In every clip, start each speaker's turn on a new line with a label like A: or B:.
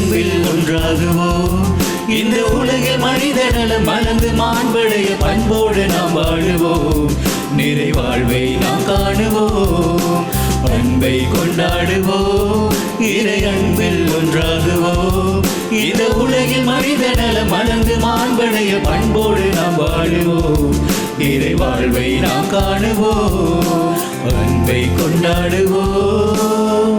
A: அன்பில் ஒன்றாகுவோம். இந்த உலகில் மனித நலம் மலர்ந்து மாண்படைய பண்போடு நாம் வாழுவோம். நிறைவாழ்வை நாம் காணுவோம். அன்பை கொண்டாடுவோம். இறை அன்பில் ஒன்றாகுவோம். இந்த உலகில் மனித நலம் மலர்ந்து மாண்படைய பண்போடு நாம் வாழுவோம். நிறைவாழ்வை நாம் காணுவோம். அன்பை கொண்டாடுவோம்.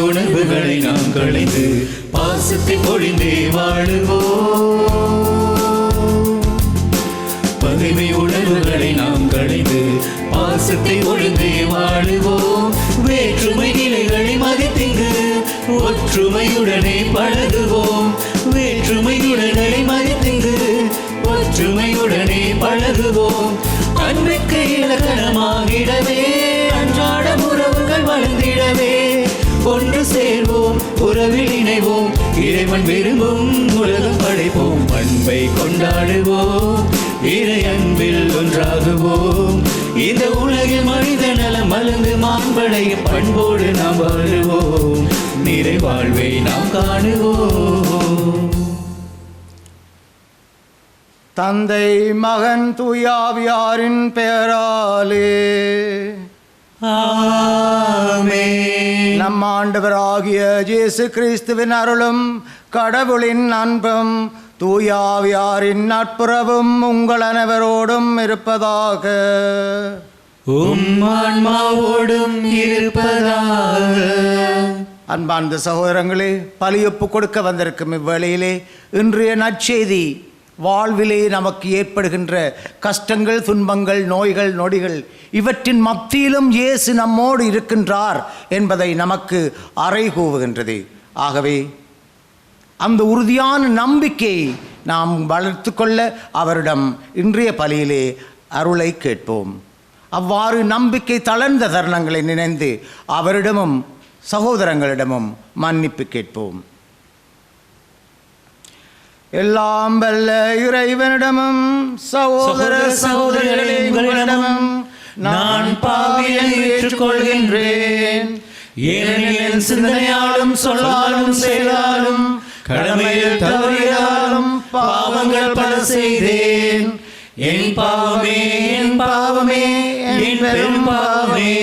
A: உணர்வுகளை நாம் களைந்து பாசத்தை பொழிந்தே வாழுவோம். பகைமை உணர்வுகளை நாம் களைந்து பாசத்தை ஒழிந்தே வாழுவோம். வேற்றுமை நிலைகளை மதித்திங்கு ஒற்றுமையுடனே பழகுவோம். வேற்றுமையுடனே மதித்திங்கு ஒற்றுமையுடனே பழகுவோம். அன்பிற்கு இலக்கணமாகிடவே அன்றாட உறவுகள் வளர்ந்திடவே ஒன்று சேர்வோம், உறவில் இணைவோம். இறைவன் விரும்பும் உலகம் படைப்போம். அன்பை கொண்டாடுவோம். இறை அன்பில் ஒன்றாகுவோம். இந்த உலகில் மனித நலம் மலர்ந்து மாண்படையும் பண்போடு நாம் வாழுவோம். நிறைவாழ்வை நாம் காணுவோம்.
B: தந்தை மகன் தூயாவியாரின் பெயராலே
A: ஆமென்.
B: நம் ஆண்டவராகிய இயேசு கிறிஸ்துவின் அருளும் கடவுளின் அன்பும் தூயாவியாரின் நட்புறவும் உங்கள் அனைவரோடும் இருப்பதாக.
A: ஆன்மாவோடும் இருப்பதாக.
B: அன்பார்ந்த சகோதரங்களே, பலியொப்பு கொடுக்க வந்திருக்கும் இவ்வேளையிலே இன்றைய நற்செய்தி வாழ்விலே நமக்கு ஏற்படுகின்ற கஷ்டங்கள், துன்பங்கள், நோய்கள், நொடிகள் இவற்றின் மத்தியிலும் இயேசு நம்மோடு இருக்கின்றார் என்பதை நமக்கு அறைகூவுகின்றது. ஆகவே அந்த உறுதியான நம்பிக்கையை நாம் வளர்த்து கொள்ள அவரிடம் இன்றைய பலியிலே அருளை கேட்போம். அவ்வாறு நம்பிக்கை தளர்ந்த தருணங்களை நினைந்து அவரிடமும் சகோதரங்களிடமும் மன்னிப்பு கேட்போம். எல்லாம் வல்ல இறைவனிடமும் சகோதர சகோதரிகளிடமும் நான் பாவியை ஏற்றுக்கொள்கின்றேன்.
A: ஏனெனில் என் சிந்தனையாலும் சொல்லாலும் செயலாலும் கடமையில் தவறினாலும் பாவங்கள் பல செய்தேன். என் பாவமே, என் பாவமே, என் பெரும் பாவமே.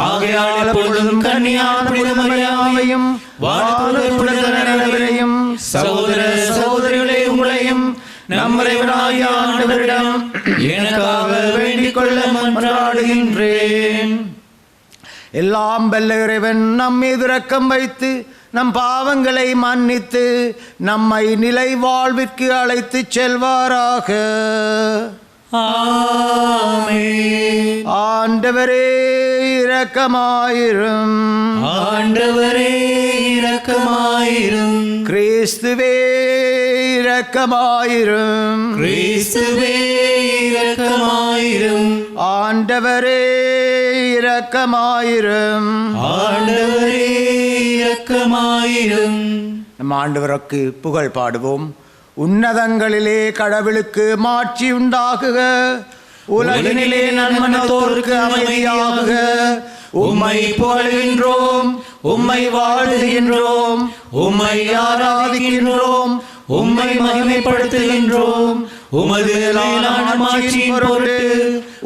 A: ஆகையால் எப்பொழுதும் கன்னியான புனித மரியாவையும் வானவரையும் சகோதர சகோதரிகளே உங்களையும் நம் இறைவனாகிய ஆண்டவரிடம் எனக்காக வேண்டிக் கொள்ள மன்றாடுகின்றேன்.
B: எல்லாம் வல்ல இறைவன் நம் மீது இரக்கம் வைத்து நம் பாவங்களை மன்னித்து நம்மை நிலை வாழ்விற்கு அழைத்து செல்வாராக.
A: ஆமென்.
B: ஆண்டவரே இரக்கமாயிரும்.
A: ஆண்டவரே இரக்கமாயிரும்.
B: கிறிஸ்துவே இரக்கமாயிரும்.
A: கிறிஸ்துவே இரக்கமாயிரும்.
B: ஆண்டவரே இரக்கமாயிரும்.
A: ஆண்டவரே இரக்கமாயிரும்.
B: நம் ஆண்டவருக்கு புகழ் பாடுவோம். உன்னதங்களிலே கடவுளுக்கு மாட்சி உண்டாகுக. உலகினிலே நன்மனத்தோருக்கு அமைதியாகுக. உம்மை புகழ்கின்றோம், உம்மை வாழ்த்துகின்றோம், உம்மை ஆராதிக்கின்றோம், உம்மை மகிமைப்படுத்துகின்றோம். உமது மேலான மாட்சியின் பொருட்டு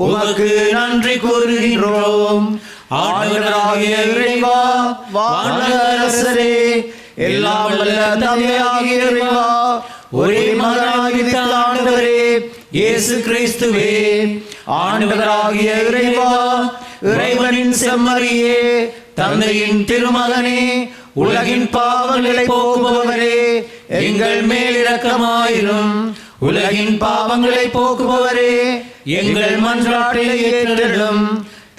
B: உமக்கு நன்றி கூறுகின்றோம். ஆண்டவராகிய இறைவா, வானக அரசரே, எல்லாம் வல்ல தந்தையாகிய இறைவா, ஒரே மகனாகிய ஆண்டவரே இயேசு கிறிஸ்துவே, ஆண்டவராகிய இறைவா, இறைவனின் செம்மறியே, தந்தையின் திருமகனே, உலகின் பாவங்களை போக்குபவரே, எங்கள் மேல் இரக்கமாயிரும். உலகின் பாவங்களை போக்குபவரே, எங்கள் மன்றாட்டை ஏற்றெடும்.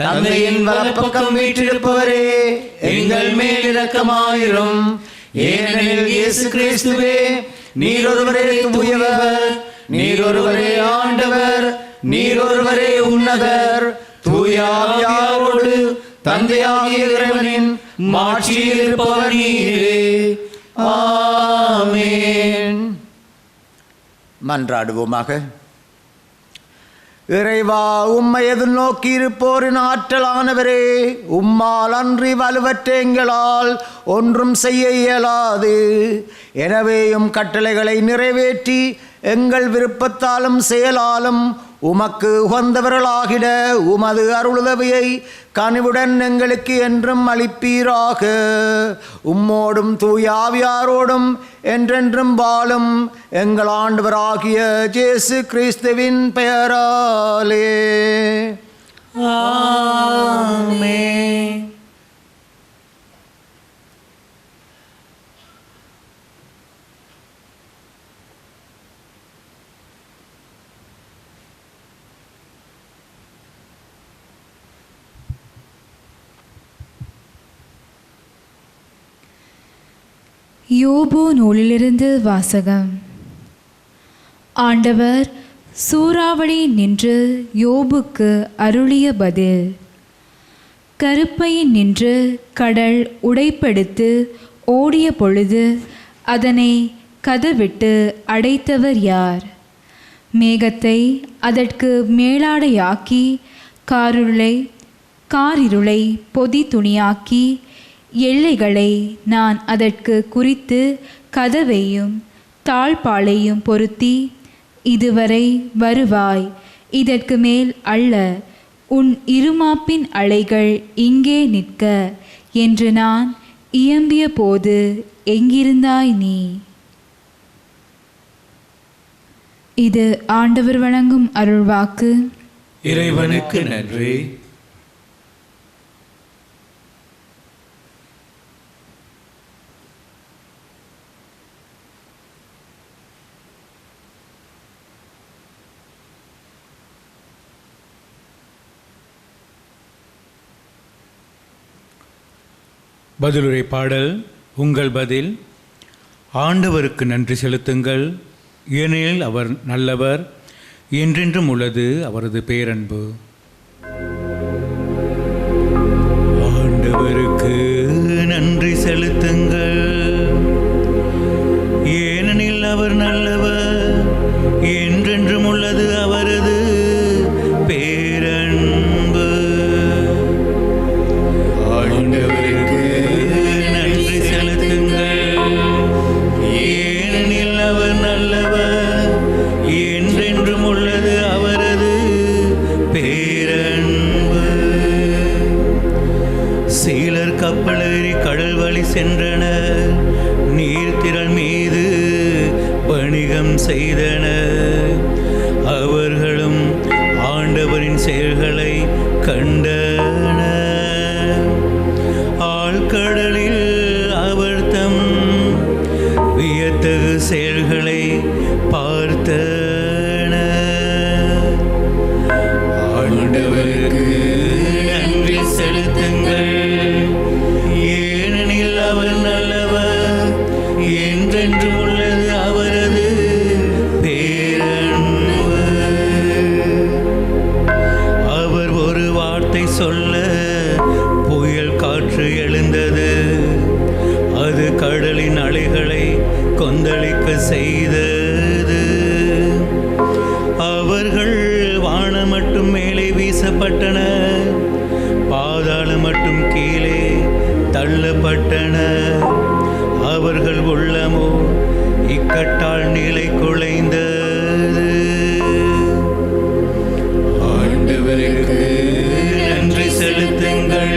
B: தந்தையின் வலப்பக்கம் வீற்றிருப்பவரே, எங்கள் மேல் இரக்கமாயிரும். ஏனெனில் இயேசு கிறிஸ்துவே, நீர் ஒருவரே தூயவர், நீர் ஒருவரே ஆண்டவர், நீர் ஒருவரே உன்னதர். தூய ஆவியாரோடு தந்தையாகிய இறைவனின் மாட்சியில் இருப்பவர் நீரே. ஆமென். மன்றாடுவோமாக. இறைவா, உம்மை எதிர்நோக்கி இருப்போரின் ஆற்றலானவரே, உம்மால் அன்றி வலுவற்ற எங்களால் ஒன்றும் செய்ய இயலாது. எனவே கட்டளைகளை நிறைவேற்றி எங்கள் விருப்பத்தாலும் செயலாலும் உமக்கு உகந்தவர்களாகிட உமது அருளுதவியை கனிவுடன் எங்களுக்கு என்றும் அளிப்பீராக. உம்மோடும் தூயாவியாரோடும் என்றென்றும் வாழும் எங்கள் ஆண்டவராகிய இயேசு கிறிஸ்துவின் பெயராலே
A: ஆமென்.
C: யோபு நூலிலிருந்து வாசகம். ஆண்டவர் சூறாவளி நின்று யோபுக்கு அருளிய பதில். கருப்பை நின்று கடல் உடைப்படுத்து ஓடிய பொழுது அதனை கதவிட்டு அடைத்தவர் யார்? மேகத்தை அதற்கு மேலாடையாக்கி காரிருளை பொதி துணியாக்கி எல்லைகளை நான் அதற்கு குறித்து கதவையும் தாழ்பாளையும் பொருத்தி, இதுவரை வருவாய், இதற்கு மேல் அல்ல, உன் இருமாப்பின் அலைகள் இங்கே நிற்க என்று நான் இயம்பிய போது எங்கிருந்தாய் நீ? இது ஆண்டவர் வழங்கும் அருள்வாக்கு.
A: இறைவனுக்கு நன்றி.
D: பதிலுரை பாடல். உங்கள் பதில். ஆண்டவருக்கு நன்றி செலுத்துங்கள், ஏனெனில் அவர் நல்லவர், என்றென்றும் உள்ளது அவரது பேரன்பு.
A: ஆண்டவருக்கு நன்றி செலுத்துங்கள், ஏனெனில் அவர் நல்லவர், என்றென்றும் உள்ளது அவரது பேரன்பு. ஆண்டவருக்கு நன்றி செலுத்துங்கள், ஏனெனில் அவர் நல்லவர், என்றென்றும் உள்ளது அவரது பேரன்பு. சீலர் கப்பலேறி கடல் வழி சென்றனர், நீர்த்திரள் மீது வணிகம் செய்தனர். அவர்களும் ஆண்டவரின் செயல்களை கண்டனர். ஆழ்கடலில் அவர் தம் வியத்தகு செயல்களை பார்த்தனர். ஆண்டவருக்கு நன்றி செலுத்துங்கள், ஏனெனில் அவர் நல்லவர், என்றென்றும் உள்ளது அவரது பேரன்பு. அவர் ஒரு வார்த்தை சொல்ல புயல் காற்று எழுந்தது, அது கடலின் அலைகளை கொந்தளிக்க செய்தது. அவர்கள் வானம் மட்டும் மேலே வீசப்பட்டனர், பாதாளம் மட்டும் கீழே தள்ளப்பட்டனர். அவர்கள் உள்ளமோ இக்கட்டால் நிலை குலைந்தது. ஆண்டவருக்கு நன்றி செலுத்துங்கள்,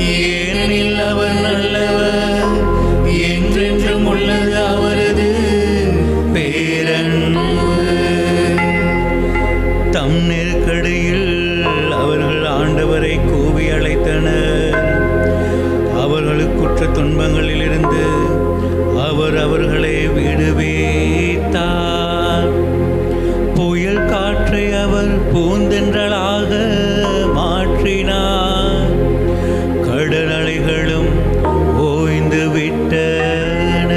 A: ஏனெனில் அவர் நல்லவர், என்றென்றும் உள்ளது அவரது பேரன்பு. தம் நெருக்கடியில் அவர்கள் ஆண்டவரை கூவி அழைத்தனர். அவர்களுக்குற்ற துன்பங்களிலிருந்து அவர் அவர்களை விடுவித்தார். புயல் காற்றை அவர் பூந்தென்றலாக மாற்றினார், கடல் அலைகளும் ஓய்ந்து விட்டன.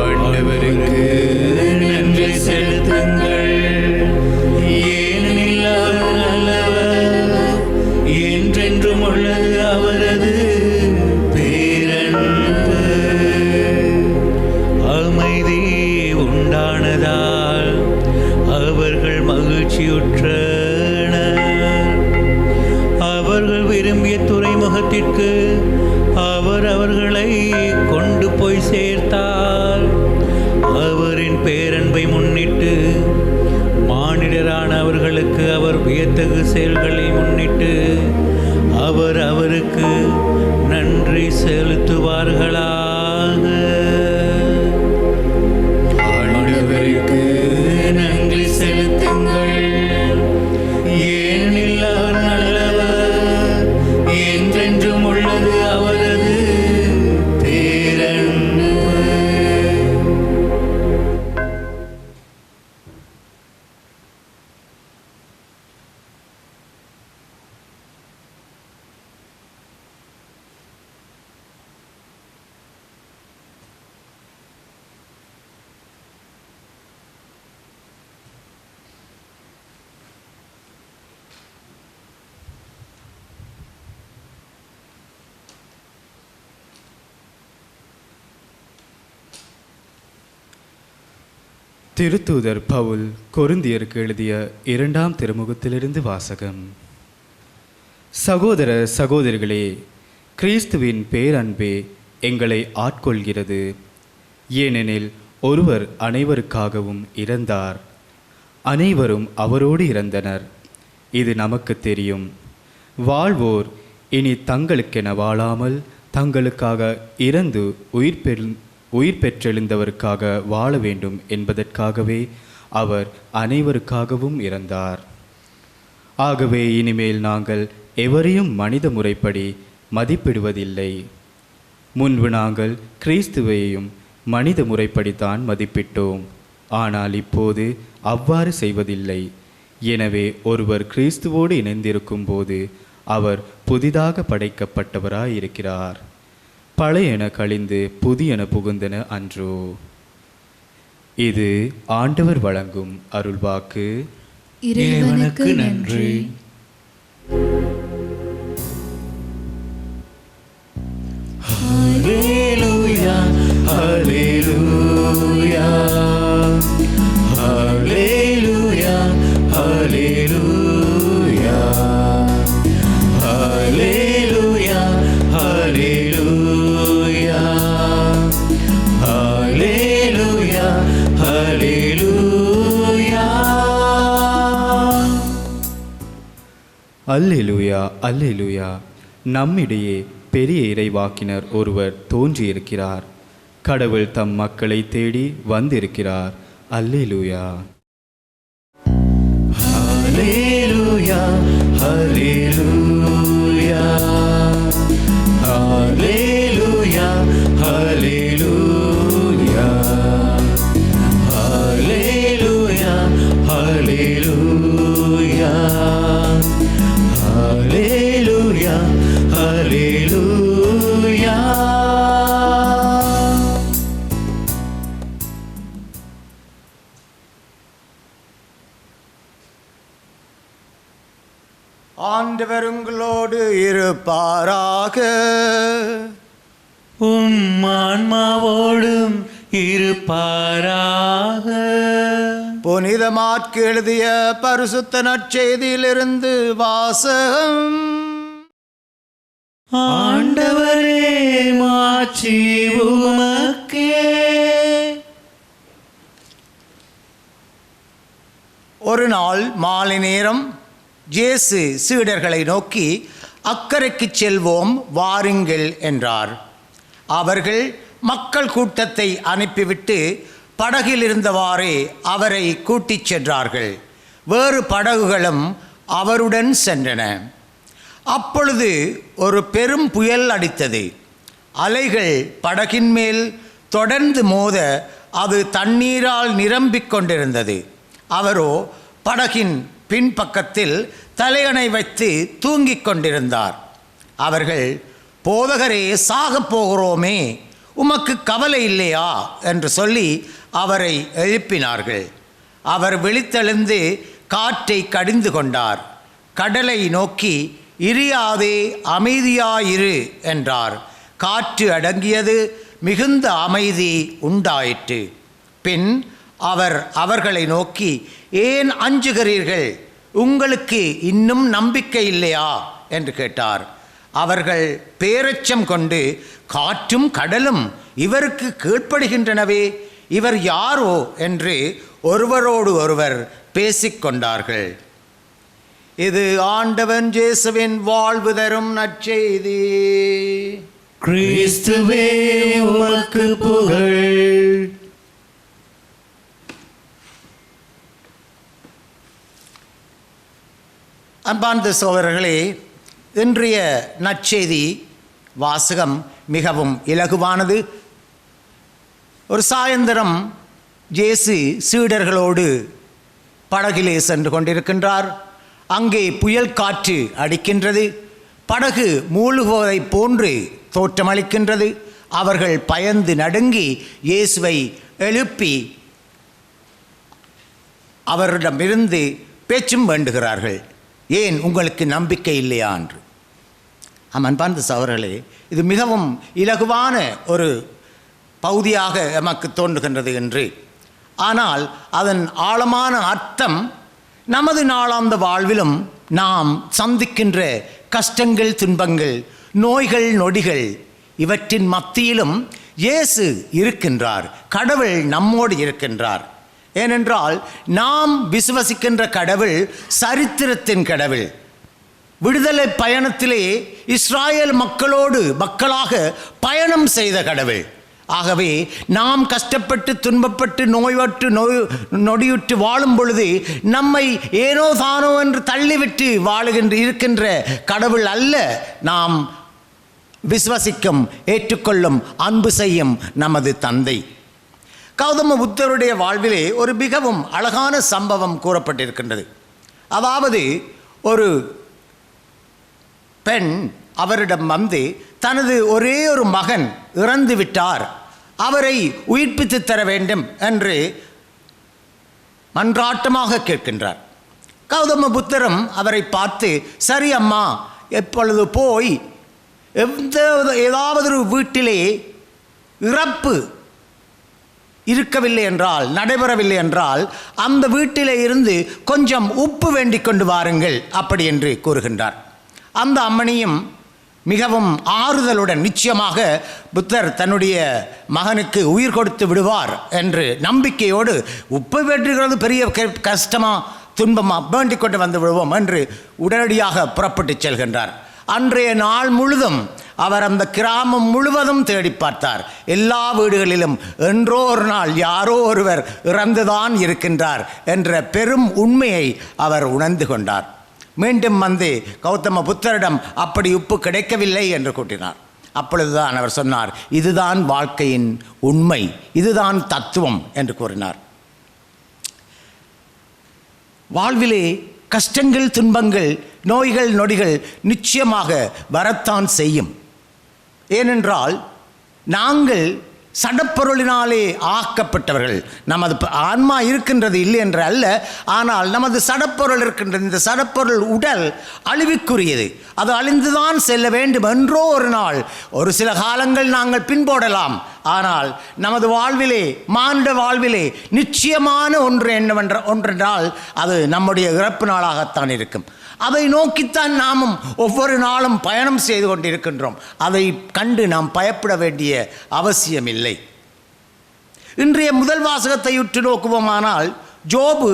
A: ஆண்டவருக்கு நன்றி செலுத்துங்கள், ஏனெனில் அவர் நல்லவர், என்றென்றும் உள்ளது அவரது பேரன்பு. அமைதி விரும்பிய துறைமுகத்திற்கு அவர் அவர்களை கொண்டு போய் சேர்த்தார். அவரின் பேரன்பை முன்னிட்டு மானிடரான அவர்களுக்கு அவர் வியத்தகு செயல்களை முன்னிட்டு அவர் அவருக்கு நன்றி செலுத்துவார்களாக. ஆண்டவருக்கு நன்றி செலுத்துங்கள், ஏனெனில் அவர் நல்லவர், என்றென்றும் உள்ளது அவரது பேரன்பு.
E: திருத்தூதர் பவுல் கொரிந்தியருக்கு எழுதிய 2ஆம் திருமுகத்திலிருந்து வாசகம். சகோதர சகோதரிகளே, கிறிஸ்துவின் பேரன்பே எங்களை ஆட்கொள்கிறது. ஏனெனில் ஒருவர் அனைவருக்காகவும் இறந்தார், அனைவரும் அவரோடு இறந்தனர். இது நமக்கு தெரியும். வாழ்வோர் இனி தங்களுக்கென வாழாமல் தங்களுக்காக இறந்து உயிர் பெற்றெழுந்தவருக்காக வாழ வேண்டும் என்பதற்காகவே அவர் அனைவருக்காகவும் இறந்தார். ஆகவே இனிமேல் நாங்கள் எவரையும் மனித முறைப்படி மதிப்பிடுவதில்லை. முன்பு நாங்கள் கிறிஸ்துவையும் மனித முறைப்படித்தான் மதிப்பிட்டோம். ஆனால் இப்போது அவ்வாறு செய்வதில்லை. எனவே ஒருவர் கிறிஸ்துவோடு இணைந்திருக்கும் போது அவர் புதிதாக படைக்கப்பட்டவராயிருக்கிறார். பழையன கழிந்து புதியன புகுந்தன அன்றோ. இது ஆண்டவர் வழங்கும் அருள்வாக்கு.
C: இறைவனுக்கு நன்றி.
A: ஹல்லேலூயா, ஹல்லேலூயா, ஹல்லேலூயா, ஹல்லேலூயா, ஹல்லேலூயா, ஹல்லேலூயா, ஹல்லேலூயா, ஹல்லேலூயா.
E: அல்லேலூயா, அல்லேலூயா. நம்மிடையே பெரிய இறைவாக்கினர் ஒருவர் தோன்றியிருக்கிறார். கடவுள் தம் மக்களை தேடி வந்திருக்கிறார். அல்லேலூயா.
A: ஹல்லேலூயா, ஹல்லேலூயா, ஹல்லேலூயா, ஹல்லேலூயா, ஹல்லேலூயா, ஹல்லேலூயா, ஹல்லேலூயா, ஹல்லேலூயா.
B: ஆண்டவர் உங்களோடு இருப்பாராக.
A: உம் ஆன்மாவோடும் இருப்பாராக.
B: புனித மாற்கு எழுதிய பரிசுத்த நற்செய்தியிலிருந்து வாசகம்.
A: ஆண்டவரே, மாட்சி உமக்கே.
B: ஒரு நாள் மாலை நேரம் இயேசு சீடர்களை நோக்கி, அக்கரைக்கு செல்வோம் வாருங்கள் என்றார். அவர்கள் மக்கள் கூட்டத்தை அனுப்பிவிட்டு படகில் இருந்தவாறே அவரை கூட்டிச் சென்றார்கள். வேறு படகுகளும் அவருடன் சென்றன. அப்பொழுது ஒரு பெரும் புயல் அடித்தது. அலைகள் படகின் மேல் தொடர்ந்து மோத அது தண்ணீரால் நிரம்பிக் கொண்டிருந்தது. அவரோ படகின் பின்பக்கத்தில் தலையணை வைத்து தூங்கிக் கொண்டிருந்தார். அவர்கள், போதகரே, சாகப் போகிறோமே, உமக்கு கவலை இல்லையா என்று சொல்லி அவரை எழுப்பினார்கள். அவர் விழித்தெழுந்து காற்றை கடிந்து கொண்டார். கடலை நோக்கி, இரியாதே, அமைதியாயிரு என்றார். காற்று அடங்கியது, மிகுந்த அமைதி உண்டாயிற்று. பின் அவர் அவர்களை நோக்கி, ஏன் அஞ்சுகிறீர்கள்? உங்களுக்கு இன்னும் நம்பிக்கை இல்லையா என்று கேட்டார். அவர்கள் பேரச்சம் கொண்டு காற்றும் கடலும் இவருக்கு கீழ்ப்படுகின்றனவே, இவர் யாரோ என்று ஒருவரோடு ஒருவர் பேசிக்கொண்டார்கள். இது ஆண்டவன் இயேசுவின் வாழ்வு தரும் நற்செய்தி.
A: கிறிஸ்துவே உமக்கு புகழ்.
B: அன்பார்ந்த சகோதரர்களே, இன்றைய நற்செய்தி வாசகம் மிகவும் இலகுவானது. ஒரு சாயந்தரம் இயேசு சீடர்களோடு படகிலே சென்று கொண்டிருக்கின்றார். அங்கே புயல் காற்று அடிக்கின்றது. படகு மூழ்குவதைப் போன்று தோற்றமளிக்கின்றது. அவர்கள் பயந்து நடுங்கி இயேசுவை எழுப்பி அவரிடமிருந்து பேச்சும் வேண்டுகிறார்கள். ஏன் உங்களுக்கு நம்பிக்கை இல்லையா என்று. அன்பார்ந்த சகோதரர்களே, இது மிகவும் இலகுவான ஒரு பகுதியாக எமக்கு தோன்றுகின்றது என்று. ஆனால் அதன் ஆழமான அர்த்தம் நமது நாளாந்த வாழ்விலும் நாம் சந்திக்கின்ற கஷ்டங்கள், துன்பங்கள், நோய்கள், நொடிகள் இவற்றின் மத்தியிலும் இயேசு இருக்கின்றார். கடவுள் நம்மோடு இருக்கின்றார். ஏனென்றால் நாம் விசுவசிக்கின்ற கடவுள் சரித்திரத்தின் கடவுள். விடுதலை பயணத்திலே இஸ்ராயேல் மக்களாக பயணம் செய்த கடவுள். ஆகவே நாம் கஷ்டப்பட்டு துன்பப்பட்டு நொடியுற்று வாழும் பொழுது நம்மை ஏனோ தானோ என்று தள்ளிவிட்டு இருக்கின்ற கடவுள் அல்ல. நாம் விசுவசிக்கும், ஏற்றுக்கொள்ளும், அன்பு செய்யும் நமது தந்தை. கௌதம புத்தருடைய வாழ்விலே ஒரு மிகவும் அழகான சம்பவம் கூறப்பட்டிருக்கின்றது. அதாவது ஒரு பெண் அவரிடம் வந்து தனது ஒரே ஒரு மகன் இறந்து விட்டார், அவரை உயிர்ப்பித்து தர வேண்டும் என்று மன்றாட்டமாக கேட்கின்றார். கௌதம புத்தரும் அவரை பார்த்து, சரி அம்மா, எப்பொழுது போய் ஏதாவது ஒரு வீட்டிலே இறப்பு இருக்கவில்லை என்றால், நடைபெறவில்லை என்றால் அந்த வீட்டிலே இருந்து கொஞ்சம் உப்பு வேண்டிக் கொண்டு வாருங்கள் அப்படி என்று கூறுகின்றார். அந்த அம்மணியும் மிகவும் ஆறுதலுடன், நிச்சயமாக புத்தர் தன்னுடைய மகனுக்கு உயிர் கொடுத்து விடுவார் என்று நம்பிக்கையோடு, உப்பு வேண்டுகிறது பெரிய கஷ்டமா துன்பமா, வேண்டிக் கொண்டு வந்து விடுவோம் என்று உடனடியாக புறப்பட்டு செல்கின்றார். அன்றைய நாள் முழுதும் அவர் அந்த கிராமம் முழுவதும் தேடி பார்த்தார். எல்லா வீடுகளிலும் என்றோ ஒரு நாள் யாரோ ஒருவர் இறந்துதான் இருக்கின்றார் என்ற பெரும் உண்மையை அவர் உணர்ந்து கொண்டார். மீண்டும் வந்து கௌதம புத்தரிடம் அப்படி உப்பு கிடைக்கவில்லை என்று கூட்டினார். அப்பொழுதுதான் அவர் சொன்னார், இதுதான் வாழ்க்கையின் உண்மை, இதுதான் தத்துவம் என்று கூறினார். வாழ்விலே கஷ்டங்கள், துன்பங்கள், நோய்கள், நொடிகள் நிச்சயமாக வரத்தான் செய்யும். ஏனென்றால் நாங்கள் சடப்பொருளினாலே ஆக்கப்பட்டவர்கள். நமது ஆன்மா இருக்கின்றது இல்லை என்று அல்ல, ஆனால் நமது சடப்பொருள் இருக்கின்றது. இந்த சடப்பொருள் உடல் அழிவுக்குரியது, அது அழிந்துதான் செல்ல வேண்டும். என்றோ ஒரு நாள், ஒரு சில காலங்கள் நாங்கள் பின்போடலாம், ஆனால் நமது வாழ்விலே, மானுட வாழ்விலே நிச்சயமான ஒன்றென்றால் அது நம்முடைய இறப்பு நாளாகத்தான் இருக்கும். அதை நோக்கித்தான் நாமும் ஒவ்வொரு நாளும் பயணம் செய்து கொண்டிருக்கின்றோம். அதை கண்டு நாம் பயப்பட வேண்டிய அவசியம் இல்லை. இன்றைய முதல் வாசகத்தை உற்று நோக்குவோமானால், ஜோபு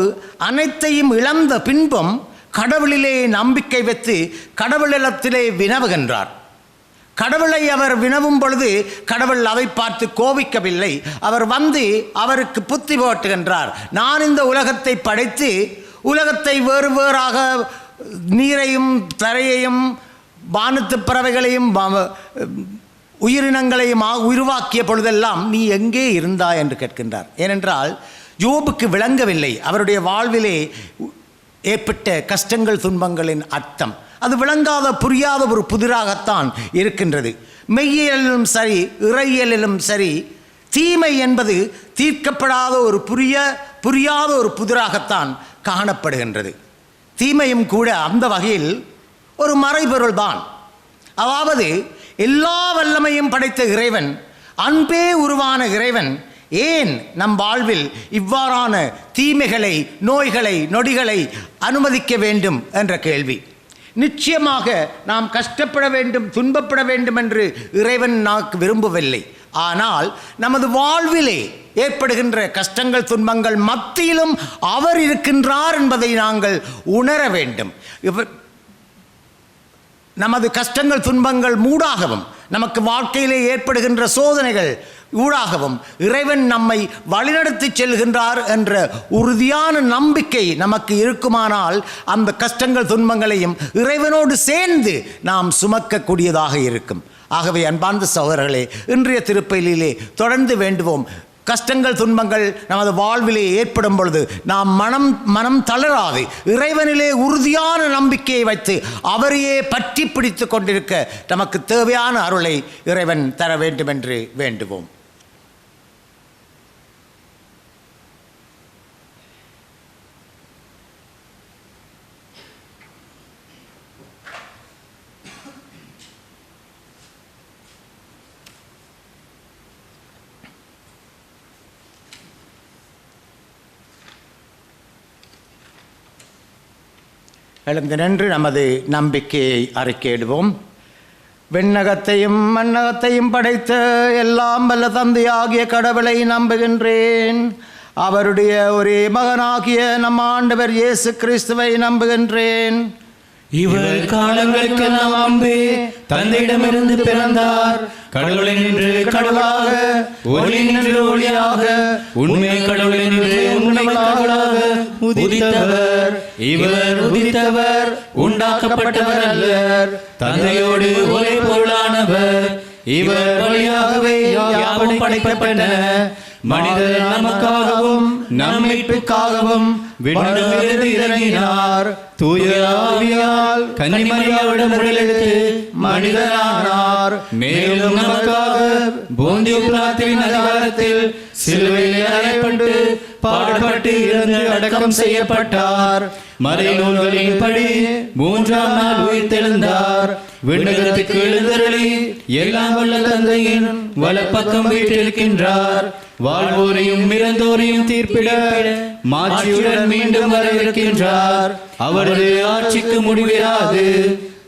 B: அனைத்தையும் இழந்த பின்பும் கடவுளிலே நம்பிக்கை வைத்து கடவுளிடத்திலே வினவுகின்றார். கடவுளை அவர் வினவும் பொழுது கடவுள் அதை பார்த்து கோபிக்கவில்லை. அவர் வந்து அவருக்கு புத்தி போட்டுகின்றார். நான் இந்த உலகத்தை படைத்து உலகத்தை வேறு வேறாக, நீரையும் தரையையும் வானத்து பறவைகளையும் உயிரினங்களையும் உருவாக்கிய பொழுதெல்லாம் நீ எங்கே இருந்தாய் என்று கேட்கின்றார். ஏனென்றால் யோபுக்கு விளங்கவில்லை அவருடைய வாழ்விலே ஏற்பட்ட கஷ்டங்கள், துன்பங்களின் அர்த்தம். அது விளங்காத, புரியாத ஒரு புதிராகத்தான் இருக்கின்றது. மெய்யியலிலும் சரி, இறையியலிலும் சரி, தீமை என்பது தீர்க்கப்படாத ஒரு புரியாத ஒரு புதிராகத்தான் காணப்படுகின்றது. தீமையும் கூட அந்த வகையில் ஒரு மறைபொருள்தான். அதாவது எல்லா வல்லமையும் படைத்த இறைவன், அன்பே உருவான இறைவன் ஏன் நம் வாழ்வில் இவ்வாறான தீமைகளை, நோய்களை, நொடிகளை அனுமதிக்க வேண்டும் என்ற கேள்வி. நிச்சயமாக நாம் கஷ்டப்பட வேண்டும், துன்பப்பட வேண்டும் என்று இறைவன் நமக்கு விரும்பவில்லை. ஆனால் நமது வாழ்விலே ஏற்படுகின்ற கஷ்டங்கள் துன்பங்கள் மத்தியிலும் அவர் இருக்கின்றார் என்பதை நாங்கள் உணர வேண்டும். நமது கஷ்டங்கள் துன்பங்கள் மூடாகவும் நமக்கு வாழ்க்கையிலே ஏற்படுகின்ற சோதனைகள் ஊடாகவும் இறைவன் நம்மை வழிநடத்தி செல்கின்றார் என்ற உறுதியான நம்பிக்கை நமக்கு இருக்குமானால் அந்த கஷ்டங்கள் துன்பங்களையும் இறைவனோடு சேர்ந்து நாம் சுமக்கக்கூடியதாக இருக்கும். ஆகவே அன்பார்ந்த சகோதரர்களே, இன்றைய திருப்பலியிலே தொடர்ந்து வேண்டுவோம். கஷ்டங்கள் துன்பங்கள் நமது வாழ்விலே ஏற்படும் பொழுது நாம் மனம் தளராது இறைவனிலே உறுதியான நம்பிக்கையை வைத்து அவரையே பற்றி பிடித்து கொண்டிருக்க நமக்கு தேவையான அருளை இறைவன் தர வேண்டும் என்று வேண்டுவோம். எழுந்து நின்று நமது நம்பிக்கையை அறிக்கையிடுவோம். விண்ணகத்தையும் மண்ணகத்தையும் படைத்த எல்லாம் வல்ல தந்தையாகிய கடவுளை நம்புகின்றேன். அவருடைய ஒரே மகனாகிய நம் ஆண்டவர் இயேசு கிறிஸ்துவை நம்புகின்றேன்.
A: இவர் காலங்களுக்கு முன்பே தந்தையிடமிருந்து பிறந்தார். கடவுளில் நின்று கடவுளாக, ஒளி நின்று ஒளியாக, உண்மை கடவுளில் நின்று உண்மை கடவுளாக உதித்தவர். இவர் உதித்தவர், உண்டாக்கப்பட்டவர் அல்லர். தந்தையோடு ஒரே பொருளானவர். இவர் வழியாகவே யாவும் படைக்கப்பட்டன. மனிதர் நமக்காகவும் நம் மீட்புக்காகவும் விண்ணிலிருந்து இறங்கினார். தூய ஆவியால் கன்னிமரியாவிடம் உடலெடுத்து மனிதனானார். மேலும் நமக்காக போந்தியு பிலாத்துவின் அதிகாரத்தில் சிலுவையில் அறையப்பட்டு பாடுபட்டு இறந்து அடக்கம் செய்யப்பட்டார். மறைநூல்களின்படி 3ஆம் நாள் உயிர்த்தெழுந்தார். விண்ணகத்துக்கு எழுந்தருளி எல்லாம் வல்ல தந்தையின் வலப்பக்கம் வீற்றிருக்கின்றார். வாழ்வோரையும் இறந்தோரையும் தீர்ப்பிட மாட்சியுடன் மீண்டும் வர இருக்கின்றார். அவரது ஆட்சிக்கு முடிவிராது.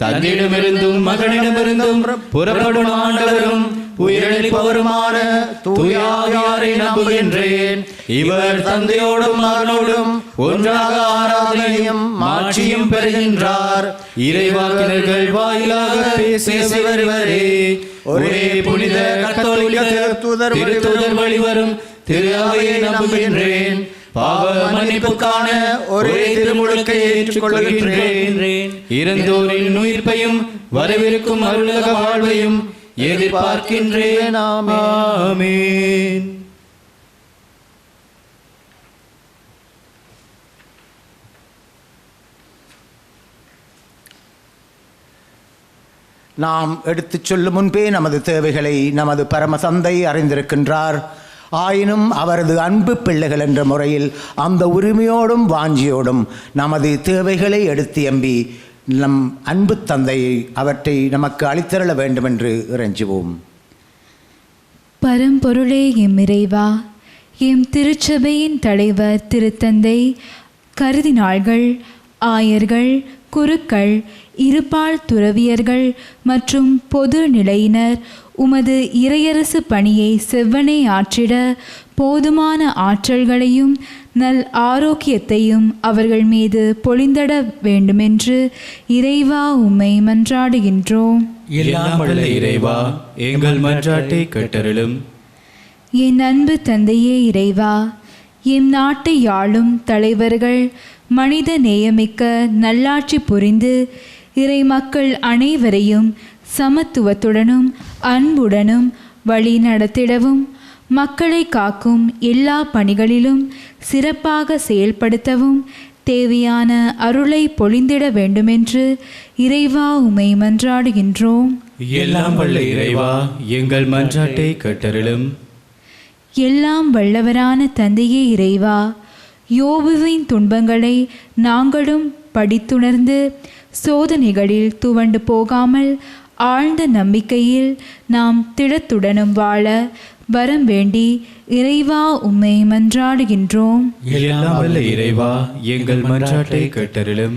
A: தந்தையிடமிருந்தும் மகனிடமிருந்தும் புறப்படும் ஆண்டவரும் உயிரிழப்பவருமான தூய ஆவியாரை நம்புகின்றேன். இவர் தந்தையோடும் மகனோடும் ஒன்றாக ஆராதனையும் மாட்சியும் பெறுகின்றார். இறைவாக்கினர்கள் வாயிலாக பேசி வருவரே. ஒரே புனித கத்தோலிக்க திருத்தூதர் வழிவரும் திரு அவையை நம்புகின்றேன். பாவ மன்னிப்புக்கான ஒரே திருமுழுக்கை ஏற்றுக்கொள்கின்றேன். இறந்தோரின் உயிர்ப்பையும் வரவிருக்கும் அருளக வாழ்வையும் எதிர்பார்க்கின்றேன். ஆமென்.
B: நாம் எடுத்துச் சொல்லும் முன்பே நமது தேவைகளை நமது பரம தந்தை அறிந்திருக்கின்றார். ஆயினும் அவரது அன்பு பிள்ளைகள் என்ற முறையில் அந்த உரிமையோடும் வாஞ்சியோடும் நமது தேவைகளை எடுத்து எம்பி நம் அன்பு தந்தையை அவற்றை நமக்கு அளித்தருள வேண்டும் என்று இறைஞ்சுவோம்.
C: பரம்பொருளே எம் இறைவா, எம் திருச்சபையின் தலைவர் திருத்தந்தை, கருதினாள்கள், ஆயர்கள், குருக்கள், இருபால் துறவியர்கள் மற்றும் பொது நிலையினர் உமது இறையரசு பணியை செவ்வனே ஆற்றிட போதுமான ஆற்றல்களையும் நல் ஆரோக்கியத்தையும் அவர்கள் மீது பொழிந்தட வேண்டுமென்று இறைவா உம்மை மன்றாடுகின்றோம்.
E: எல்லாம் வல்ல இறைவா, எங்கள் மன்றாட்டை கேட்டருளும்.
C: என் அன்பு தந்தையே இறைவா, எம் நாட்டை ஆளும் தலைவர்கள் மனித நேயமிக்க நல்லாட்சி புரிந்து இறை மக்கள் அனைவரையும் சமத்துவத்துடனும் அன்புடனும் வழி நடத்திடவும் மக்களை காக்கும் எல்லா பணிகளிலும் சிறப்பாக செயல்படுத்தவும் தேவையான அருளை பொழிந்திட வேண்டுமென்று இறைவா உம்மை மன்றாடுகின்றோம்.
E: எல்லாம் வல்ல இறைவா, எங்கள் மன்றாட்டை கேட்டருளும்.
C: எல்லாம் வல்லவரான தந்தையே இறைவா, யோபுவின் துன்பங்களை நாங்களும் படித்துணர்ந்து சோதனைகளில் துவண்டு போகாமல் ஆழ்ந்த நம்பிக்கையில் நாம் திடத்துடனும் வாழ வரம் வேண்டி இறைவா உம்மை மன்றாடுகின்றோம்.
E: எல்லாம் வல்ல இறைவா, எங்கள் மன்றாட்டை கேட்டருளும்.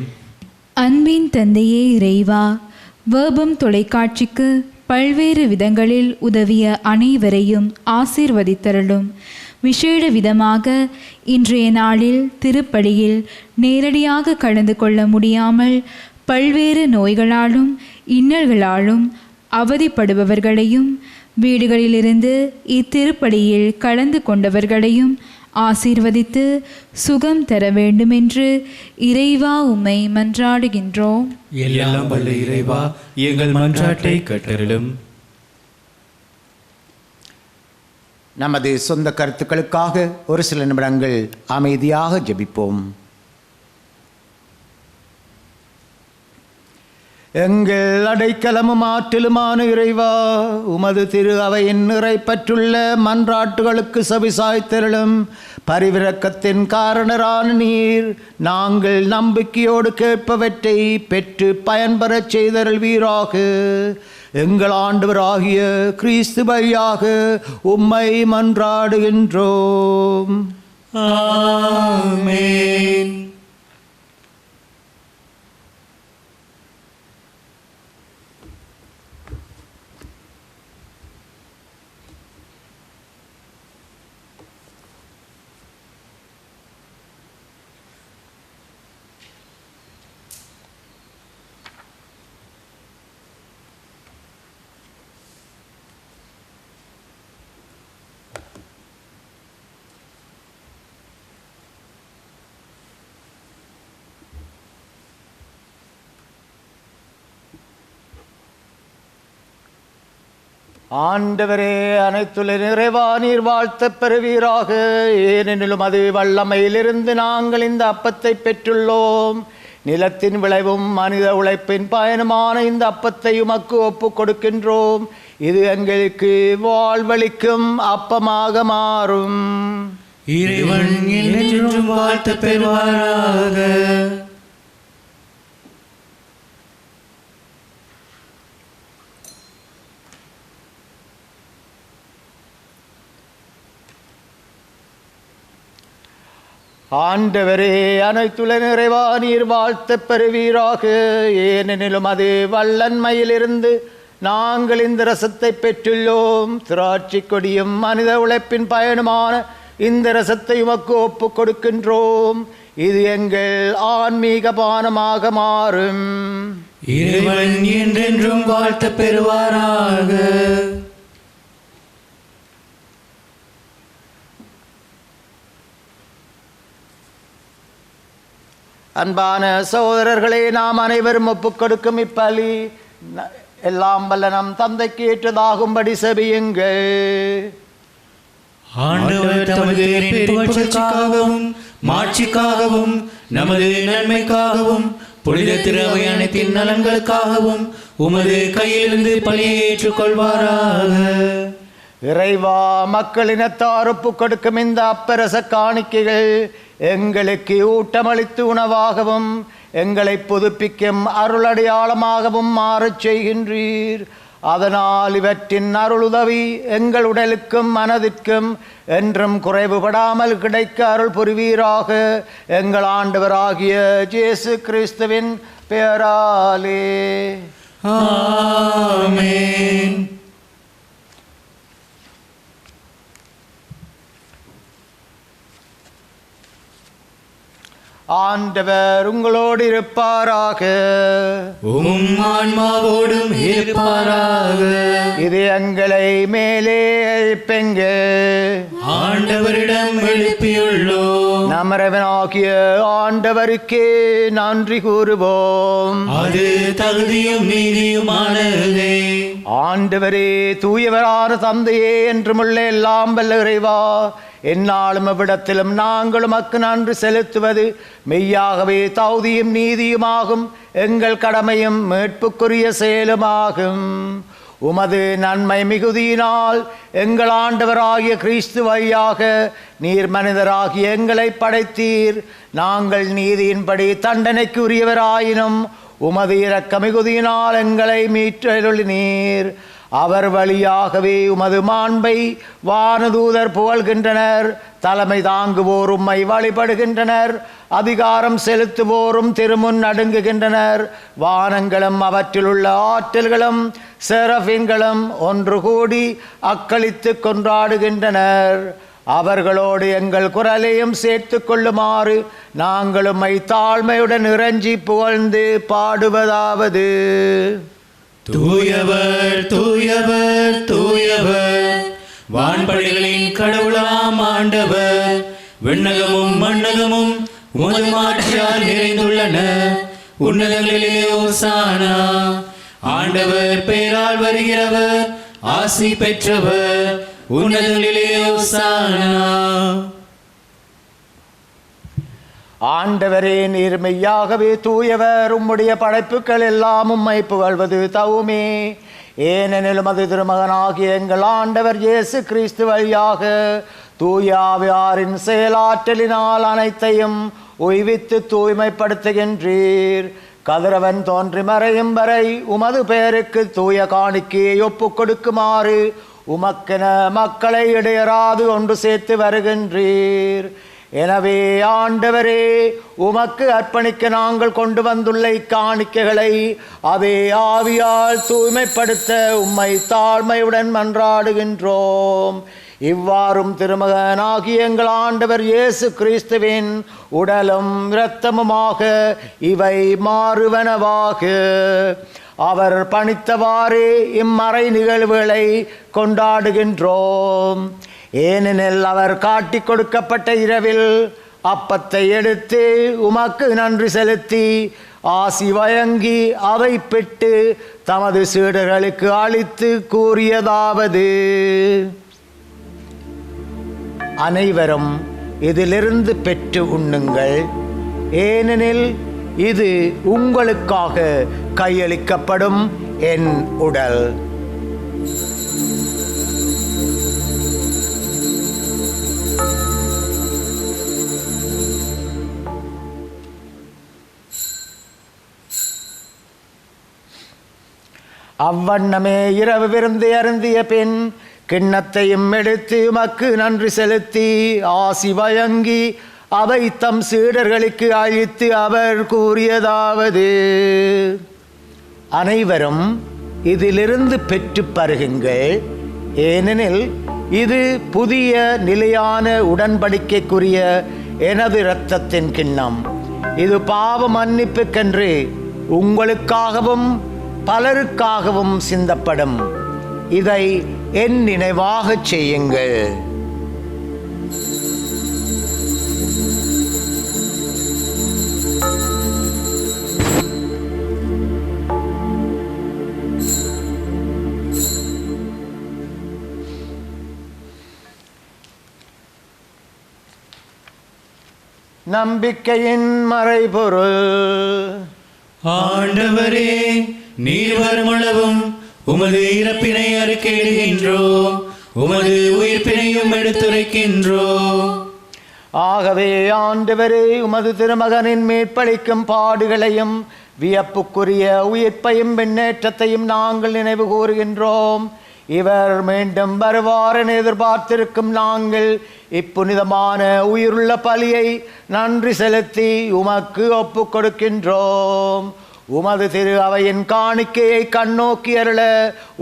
C: அன்பின் தந்தையே இறைவா, வேபம் தொலைக்காட்சிக்கு பல்வேறு விதங்களில் உதவிய அனைவரையும் ஆசீர்வதித்தருளும். விசேட விதமாக இன்றைய நாளில் திருப்பலியில் நேரடியாக கலந்து கொள்ள முடியாமல் பல்வேறு நோய்களாலும் இன்னல்களாலும் அவதிப்படுபவர்களையும் வீடுகளிலிருந்து இத்திருப்பலியில் கலந்து கொண்டவர்களையும் ஆசீர்வதித்து சுகம் தர வேண்டுமென்று இறைவா உம்மை மன்றாடுகின்றோம்.
E: எல்லாம் வல்ல இறைவா, எங்கள் மன்றாட்டை கேட்டருளும்.
B: நமது சொந்த கருத்துக்களுக்காக ஒரு சில நிமிடங்கள் அமைதியாக ஜெபிப்போம். எங்கள் அடைக்கலமும் ஆற்றலுமான இறைவா, உமது திரு அவையின் நிறைப்பற்றுள்ள மன்றாட்டுகளுக்கு செவிசாய்த்தருளும். பரிவிரக்கத்தின் காரணரான நீர் நாங்கள் நம்பிக்கையோடு கேட்பவற்றை பெற்று பயன்பெறச் செய்தருள்வீராக. எங்கள் ஆண்டவராகிய கிறிஸ்து வழியாக உம்மை மன்றாடுகின்றோம்.
A: ஆமென்.
B: ஆண்டவரே, அனைத்துள்ள நிறைவா நீர் வாழ்த்தப் பெறுவீராக. ஏனெனிலும் அது வல்லமையிலிருந்து நாங்கள் இந்த அப்பத்தை பெற்றுள்ளோம். நிலத்தின் விளைவும் மனித உழைப்பின் பயனுமான இந்த அப்பத்தை உமக்கு ஒப்பு கொடுக்கின்றோம். இது எங்களுக்கு வாழ்வளிக்கும் அப்பமாக மாறும்.
A: இறைவன் என்றென்றும் வாழ்த்து பெறுவாராக.
B: ஆண்டவரே, அனைத்துள்ள நிறைவா நீர் வாழ்த்தப் பெறுவீராக. ஏனெனிலும் அது வல்லன்மையிலிருந்து நாங்கள் இந்த ரசத்தை பெற்றுள்ளோம். திராட்சை கொடியும் மனித உழைப்பின் பயனுமான இந்த ரசத்தை உமக்கு ஒப்பு கொடுக்கின்றோம். இது எங்கள் ஆன்மீக பானமாக மாறும்.
A: இறைவன் என்றென்றும் வாழ்த்து பெறுவாராக.
B: அன்பான சகோதரர்களே, நாம் அனைவரும் ஒப்புக் கொடுக்கும் இப்பலி எல்லாம் வல்ல நம் தந்தைக்கு ஏற்றதாகும்படி செபியுங்கள்.
A: ஆண்டவர் தமது புகழ்ச்சிக்காகவும் மாட்சிக்காகவும் நமது நன்மைக்காகவும் புனித திருவையானத்தின் நலன்களுக்காகவும் உமது கையிலிருந்து பலியை ஏற்றுக்கொள்வாராக.
B: இறைவா, மக்களினத்தார் ஒப்புக் கொடுக்கும் இந்த அப்பரச காணிக்கைகள் எங்களுக்கு ஊட்டமளித்து உணவாகவும் எங்களை புதுப்பிக்கும் அருளடையாளமாகவும் மாறச் செய்கின்றீர். அதனால் இவற்றின் அருளுதவி எங்கள் உடலுக்கும் மனதிற்கும் என்றும் குறைவுபடாமல் கிடைக்க அருள் புரிவீராக. எங்கள் ஆண்டவராகிய இயேசு கிறிஸ்துவின் பெயராலே.
A: ஆமென்.
B: ஆண்டவர் உங்களோடு இருப்பாராக.
A: உம் ஆன்மாவோடும் இருப்பாராக.
B: இது எங்களை மேலே எழுப்பெங்க.
A: ஆண்டவரிடம் எழுப்பியுள்ளோம்.
B: நமரவனாகிய ஆண்டவருக்கே நன்றி கூறுவோம்.
A: அது தகுதியும் நீதியுமானதே.
B: ஆண்டவரே, தூயவரான தந்தையே, என்றுமுள்ள எல்லாம் வல்ல இறைவா, எந்நாளும் அவ்விடத்திலும் நாங்கள் உமக்கு நன்றி செலுத்துவது மெய்யாகவே தகுதியும் நீதியுமாகும். எங்கள் கடமையும் மீட்புக்குரிய செயலுமாகும். உமது நன்மை மிகுதியினால் எங்கள் ஆண்டவராகிய கிறிஸ்து வழியாக நீர் மனிதராகிய எங்களை படைத்தீர். நாங்கள் நீதியின்படி தண்டனைக்கு உரியவராயினும் உமது இரக்க மிகுதியினால் எங்களை மீட்டருளினீர். அவர் வழியாகவே உமது மாண்பை வானதூதர் புகழ்கின்றனர். தலைமை தாங்குவோர் உம்மை வழிபடுகின்றனர். அதிகாரம் செலுத்துவோரும் திருமுன் நடுங்குகின்றனர். வானங்களும் அவற்றிலுள்ள ஆற்றல்களும் செரபின்களும் ஒன்று கூடி அக்களித்து கொண்டாடுகின்றனர். அவர்களோடு எங்கள் குரலையும் சேர்த்து கொள்ளுமாறு நாங்கள் உம்மை தாழ்மையுடன் இறைஞ்சி புகழ்ந்து பாடுவதாவது:
A: தூயவர் தூயவர் தூயவர், வான்படைகளின் கடவுளாம் ஆண்டவர். விண்ணகமும் மண்ணகமும் உமது மாட்சியால் நிறைந்துள்ளன. உன்னதங்களிலே ஓசானா. ஆண்டவர் பெயரால் வருகிறவர் ஆசி பெற்றவர். உன்னதங்களிலே ஓசானா.
B: ஆண்டவரே, நீர் மெய்யாகவே தூயவர். உம்முடைய படைப்புகள் எல்லாம் உம்மை புகழ்வது தவுமே. ஏனெனில் உமது திருமகனாகிய எங்கள் ஆண்டவர் இயேசு கிறிஸ்து வழியாக தூய ஆவியாரின் செயலாற்றலினால் அனைத்தையும் உய்வித்து தூய்மைப்படுத்துகின்றீர். கதிரவன் தோன்றி மறையும் வரை உமது பெயருக்கு தூய காணிக்கையை ஒப்புக் கொடுக்குமாறு உமக்கென மக்களை இடையராது ஒன்று சேர்த்து வருகின்றீர். எனவே ஆண்டவரே, உமக்கு அர்ப்பணிக்க நாங்கள் கொண்டு வந்துள்ள இக்காணிக்கைகளை அதே ஆவியால் தூய்மைப்படுத்த உம்மை தாழ்மையுடன் மன்றாடுகின்றோம். இவ்வாறும் திருமகனாகிய எங்கள் ஆண்டவர் இயேசு கிறிஸ்துவின் உடலும் இரத்தமுமாக இவை மாறுவனவாக. அவர் பணித்தவாறே இம்மறை நிகழ்வுகளை கொண்டாடுகின்றோம். ஏனெனில் அவர் காட்டி கொடுக்கப்பட்ட இரவில் அப்பத்தை எடுத்து உமக்கு நன்றி செலுத்தி ஆசி வழங்கி அதை பெற்று தமது சீடர்களுக்கு அளித்து கூறியதாவது: அனைவரும் இதிலிருந்து பெற்று உண்ணுங்கள். ஏனெனில் இது உங்களுக்காக கையளிக்கப்படும் என் உடல். அவ்வண்ணமே இரவு விருந்து அருந்திய பின் கிண்ணத்தையும் எடுத்து உமக்கு நன்றி செலுத்தி ஆசி வழங்கி அவை தம் சீடர்களுக்கு அளித்து அவர் கூறியதாவது: அனைவரும் இதிலிருந்து பெற்று பருகுங்கள். ஏனெனில் இது புதிய நிலையான உடன்படிக்கைக்குரிய எனது இரத்தத்தின் கிண்ணம். இது பாவ மன்னிப்புக்கென்று உங்களுக்காகவும் பலருக்காகவும் சிந்தப்படும். இதை என் நினைவாக செய்யுங்கள். நம்பிக்கையின் மறைபொருள்.
A: ஆண்டவரே, நீர் வருமளவும் உமது இறப்பினை அறிக்கையிடுகின்றோம், உமது உயிர்ப்பினையும் எடுத்துரைக்கின்றோம்.
B: ஆகவே ஆண்டவரே, உமது திருமகனின் மேற்பளிக்கும் பாடுகளையும் வியப்புக்குரிய உயிர்ப்பையும் முன்னேற்றத்தையும் நாங்கள் நினைவு கூறுகின்றோம். இவர் மீண்டும் வருவார் என எதிர்பார்த்திருக்கும் நாங்கள் இப்புனிதமான உயிருள்ள பலியை நன்றி செலுத்தி உமக்கு ஒப்புக் கொடுக்கின்றோம். உமது திரு அவையின் காணிக்கையை கண்ணோக்கி அருள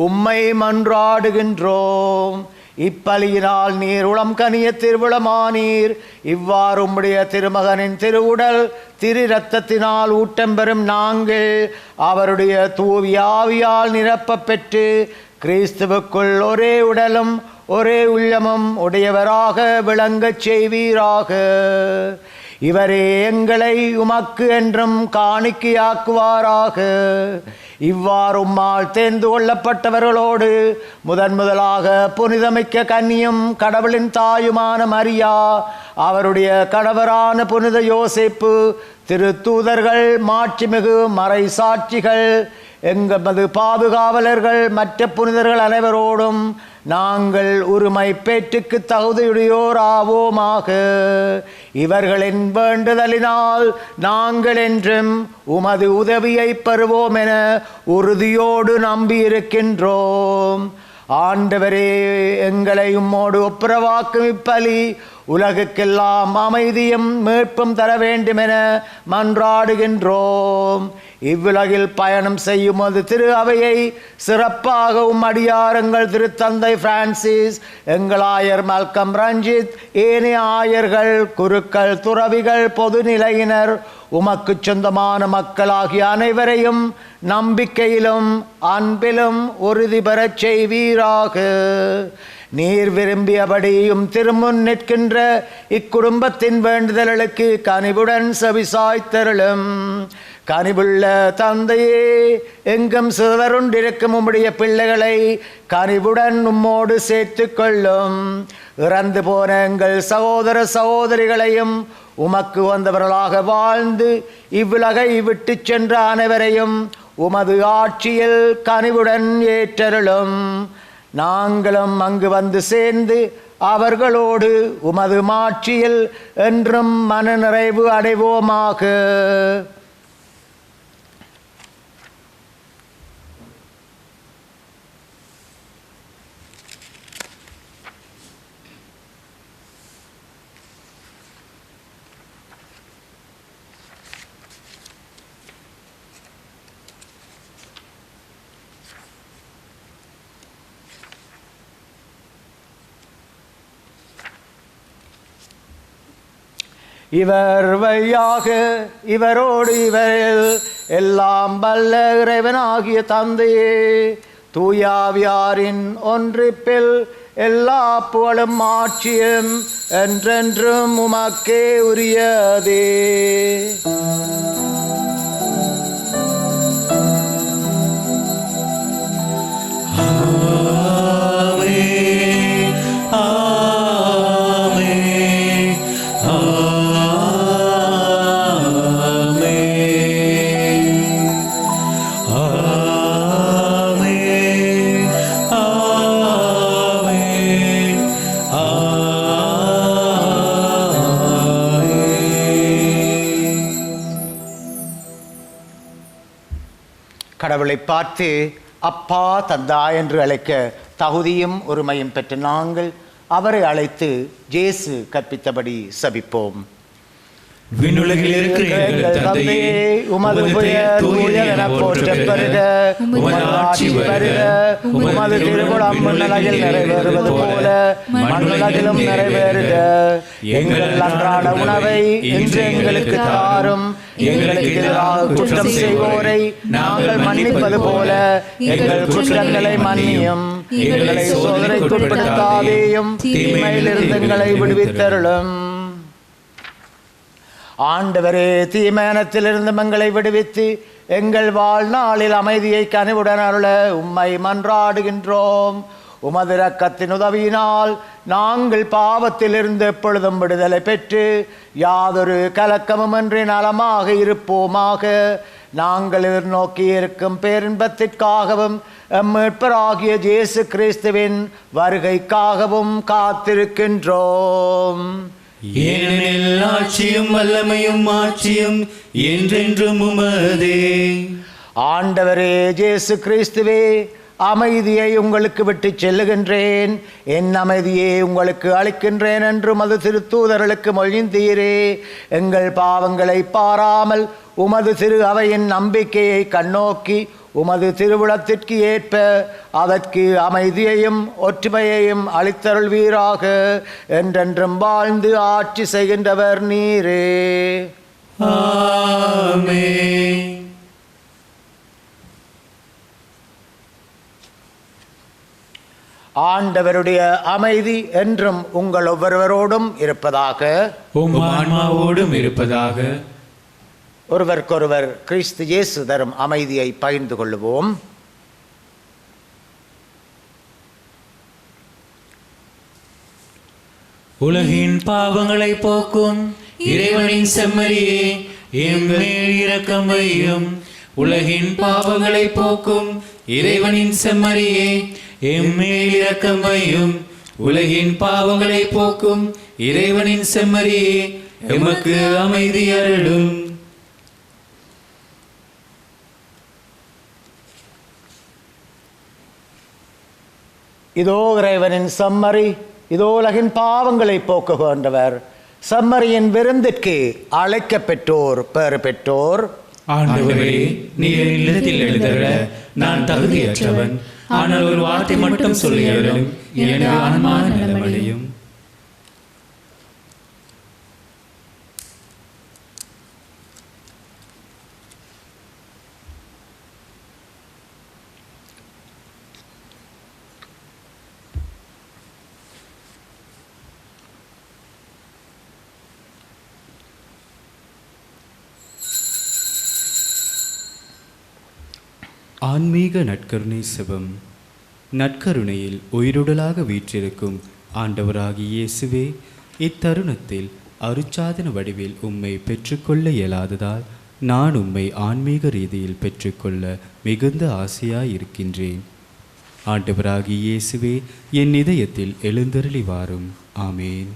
B: உம்மை மன்றாடுகின்றோம். இப்பலியினால் நீர் உளம் கனிய திருவுளமானீர். இவ்வாறு உம்முடைய திருமகனின் திருவுடல் திரு இரத்தத்தினால் ஊட்டம் பெறும் நாங்கள் அவருடைய தூவிய ஆவியால் நிரப்ப பெற்று கிறிஸ்துவுக்குள் ஒரே உடலும் ஒரே உள்ளமும் உடையவராக விளங்கச் செய்வீராக. இவரே எங்களை உமக்கு என்றும் காணிக்கையாக்குவாராக. இவ்வாறு உம்மால் தேர்ந்து கொள்ளப்பட்டவர்களோடு முதலாக புனிதமிக்க கன்னியும் கடவுளின் தாயுமான மரியா, அவருடைய கணவரான புனித யோசேப்பு, திரு தூதர்கள், மாட்சிமிகு மறை சாட்சிகள், எங்களது பாதுகாவலர்கள் மற்ற புனிதர்கள் அனைவரோடும் நாங்கள் உரிமை பேற்றுக்கு தகுதியுடையோர் ஆவோமாக. இவர்களின் வேண்டுதலினால் நாங்கள் என்றும் உமது உதவியை பெறுவோம் என உறுதியோடு நம்பியிருக்கின்றோம். ஆண்டவரே, எங்களை உம்மோடு ஒப்புரவாக்கும் இப்பலி உலகுக்கெல்லாம் அமைதியும் மீட்பும் தர வேண்டுமென மன்றாடுகின்றோம். இவ்வுலகில் பயணம் செய்யும் அது திரு அவையை சிறப்பாகவும் அடியாரங்கள் திருத்தந்தை பிரான்சிஸ், எங்கள் ஆயர் மல்கம் ரஞ்சித், ஏனைய ஆயர்கள், குருக்கள், துறவிகள், பொதுநிலையினர், உமக்கு சொந்தமான மக்களாகிய அனைவரையும் நம்பிக்கையிலும் அன்பிலும் உறுதி பெறச் செய்வீராக. நீர் விரும்பியபடியும் திருமுன் நிற்கின்ற இக்குடும்பத்தின் வேண்டுதல்களுக்கு கனிவுடன் செவிசாய்த்தருளும். கனிவுள்ள தந்தையே, எங்கும் சிதறுண்டிருக்கும் உம்முடைய பிள்ளைகளை கனிவுடன் உம்மோடு சேர்த்து கொள்ளும். இறந்து போன எங்கள் சகோதர சகோதரிகளையும் உமக்கு வந்தவர்களாக வாழ்ந்து இவ்வுலகை விட்டு சென்ற அனைவரையும் உமது ஆட்சியில் கனிவுடன் ஏற்றருளும். நாங்களும் அங்கு வந்து சேர்ந்து அவர்களோடு உமது மாட்சியில் என்றும் மனநிறைவு அடைவோமாக. இவர் வழியாக இவரோடு இவரில் எல்லாம் வல்ல இறைவனாகிய தந்தையே, தூயாவியாரின் ஒன்றிப்பில் எல்லா புகழும் ஆட்சியும் என்றென்றும் உமக்கே உரியதே. கடவுளை பார்த்து அப்பா தந்தா என்று அழைக்க தகுதியும் உரிமையும் பெற்ற நாங்கள் அவரை அழைத்து இயேசு கற்பித்தபடி சபிப்போம்.
A: விண்ணுலகில் இருக்கிற எங்கள் தந்தையே, உமது பெயர் தூயது என போற்றப் பெறுக. உமது ஆட்சி வருக. உமது திருவுளம் மண்ணுலகில் நிறைவேறுவது போல மண்ணுலகிலும் நிறைவேறுக. எங்கள் அன்றாட உணவை இன்று எங்களுக்கு தாரும். எங்களுக்கு எதிராக குற்றம் செய்வோரை நாங்கள் மன்னிப்பது போல எங்கள் குற்றங்களை மன்னியும். எங்களை சோதனைக்கு உட்படுத்தாதேயும், தீமையிலிருந்து எங்களை விடுவித்தருளும். ஆண்டவரே, தீமையானத்திலிருந்து எங்களை விடுவித்து எங்கள் வாழ்நாளில் அமைதியை கனிவுடன் அருள உம்மை மன்றாடுகின்றோம். உமது இரக்கத்தின் உதவியினால் நாங்கள் பாவத்திலிருந்து எப்பொழுதும் விடுதலை பெற்று யாதொரு கலக்கமுமின்றி நலமாக இருப்போமாக. நாங்கள் எதிர்நோக்கி இருக்கும் பேரின்பத்திற்காகவும் மீட்பராகிய இயேசு கிறிஸ்துவின் வருகைக்காகவும் காத்திருக்கின்றோம். ஏனெனில் ஆட்சியும் வல்லமையும் மாட்சியும் என்றென்றும் உமதே.
B: ஆண்டவரே இயேசு கிறிஸ்துவே, அமைதியை உங்களுக்கு விட்டு செல்லுகின்றேன், என் அமைதியை உங்களுக்கு அளிக்கின்றேன் என்று மது திருத்தூதர்களுக்கு மொழிந்தீரே. எங்கள் பாவங்களை பாராமல் உமது திரு அவையின் நம்பிக்கையை கண்ணோக்கி உமது திருவுளத்திற்கு ஏற்ப அதற்கு அமைதியையும் ஒற்றுமையையும் அளித்தருள்வீராக. என்றென்றும் வாழ்ந்து ஆட்சி செய்கின்றவர் நீரே.
A: ஆமென்.
B: ஆண்டவருடைய அமைதி என்றும் உங்கள் ஒவ்வொருவரோடும் இருப்பதாக.
A: உம் ஆன்மாவோடும் இருப்பதாக.
B: ஒருவருக்கொருவர் கிறிஸ்து இயேசு தரும் அமைதியை பகிர்ந்து கொள்ளுவோம்.
A: உலகின் பாவங்களை போக்கும் இறைவனின் செம்மறியே, எம்மேல் இரக்கம் வையும். உலகின் பாவங்களை போக்கும் இறைவனின் செம்மறியே, எம்மேல் இரக்கம் வையும். உலகின் பாவங்களை போக்கும் இறைவனின் செம்மறியே, எமக்கு அமைதி அருளும்.
B: இதோ இறைவனின் செம்மறி, இதோ உலகின் பாவங்களை போக்குகின்றவர். செம்மறியின் விருந்திற்கு அழைக்க பெற்றோர் பேறு பெற்றோர்.
A: ஆண்டவரே, நீர் என் இல்லத்தில் எழுந்தருள நான் தகுதியற்றவன். ஆனால் ஒரு வார்த்தை மட்டும் சொல்லியருளும், எனது ஆன்மா நலமடையும்.
E: ஆன்மீக நற்கருணை செபம். நற்கருணையில் உயிருடலாக வீற்றிருக்கும் ஆண்டவராகிய இயேசுவே, இத்தருணத்தில் அருட்சாதன வடிவில் உம்மை பெற்றுக்கொள்ள இயலாததால் நான் உம்மை ஆன்மீக ரீதியில் பெற்றுக்கொள்ள மிகுந்த ஆசையாயிருக்கின்றேன். ஆண்டவராகிய இயேசுவே, என் இதயத்தில் எழுந்தருளி வாரும். ஆமேன்.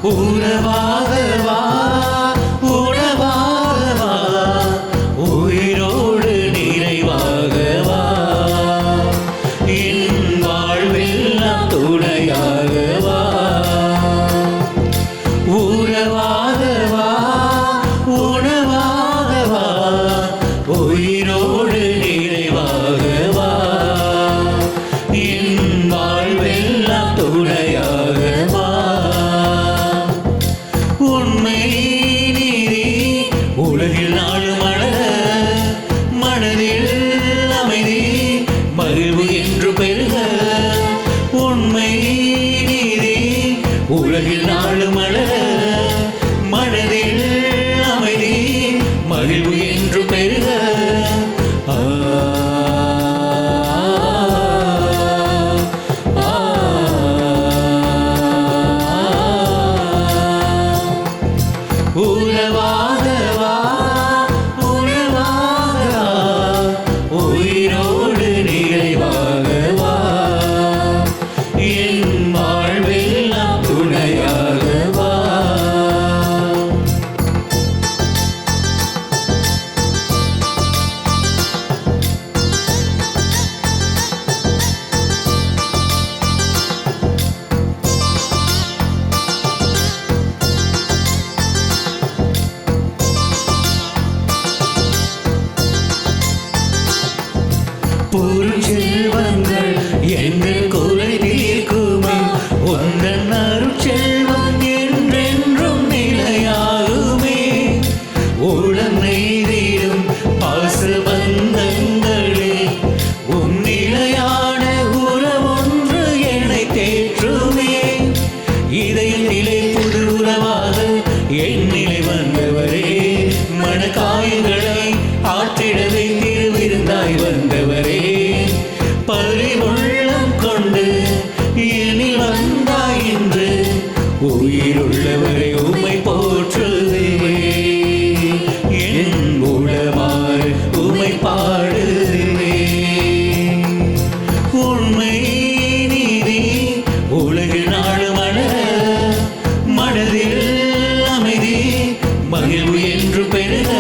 A: உறவாகவா உறவாகவா, உயிரோடு நிறைவாகவா, என் வாழ்வெல்லாம் துணையாகவா. உறவாகவா உணவாகவா, உயிரோடு நிறைவாகவா, என் வாழ்வெல்லாம் துணையாகவா. உண்மை நீதி உலகில் நாளும் மலர, மனதில் அமைதி மகிழ்வு என்று பெருக. உண்மை நீதி உலகில் நாளும் மலர, மனதில் அமைதி மகிழ்வு என்று பெருக. உறவாகவா உறவாகவா, உயிரோடு நிறைவாகவா, என் வாழ்வெல்லாம் துணையாகவா. பொருட்செல்வங்கள் எங்கள் குறை தீர்க்குமே, உந்தன் அருட்செல்வம் என்றென்றும் நிலையாகுமே. உடன் நெய்திடும் பாசபந்தங்களே, உன் நிலையான உறவொன்று என்னை தேற்றுமே. இதயம் நிலை புது உறவாக என் நிலை வந்தவரே, மனக்காயங்களை ஆற்றிடவே திருவிருந்தாய் வந்தவரே. பரிவுள்ளம் கொண்டு எனில் வந்தாய் என்று உயிருள்ளவரை உம்மை போற்றுவே. என் உளமாறு உம்மை பாடுவே. உண்மை நீதி உலகில் நாடு மலர, மனதில் அமைதி மகிழ்வு என்று பெருக.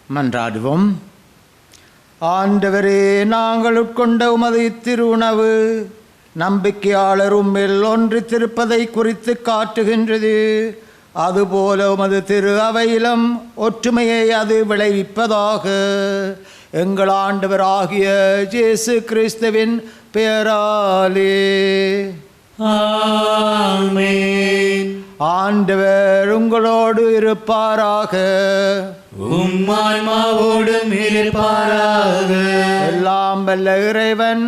B: மன்றாடுவோம். ஆண்டவரே, நாங்கள் உட்கொண்ட உமது திருவுணவு நம்பிக்கையாளர் உம்மில் ஒன்றித்திருப்பதை குறித்து காட்டுகின்றது. அதுபோல உமது திரு அவையிலும் ஒற்றுமையை அது விளைவிப்பதாக. எங்கள் ஆண்டவராகிய இயேசு கிறிஸ்துவின் பெயராலே.
A: ஆமென்.
B: ஆண்டவர் உங்களோடு இருப்பாராக.
A: உம்மான்மாவோடும் இருப்பாராக.
B: எல்லாம் வல்ல இறைவன்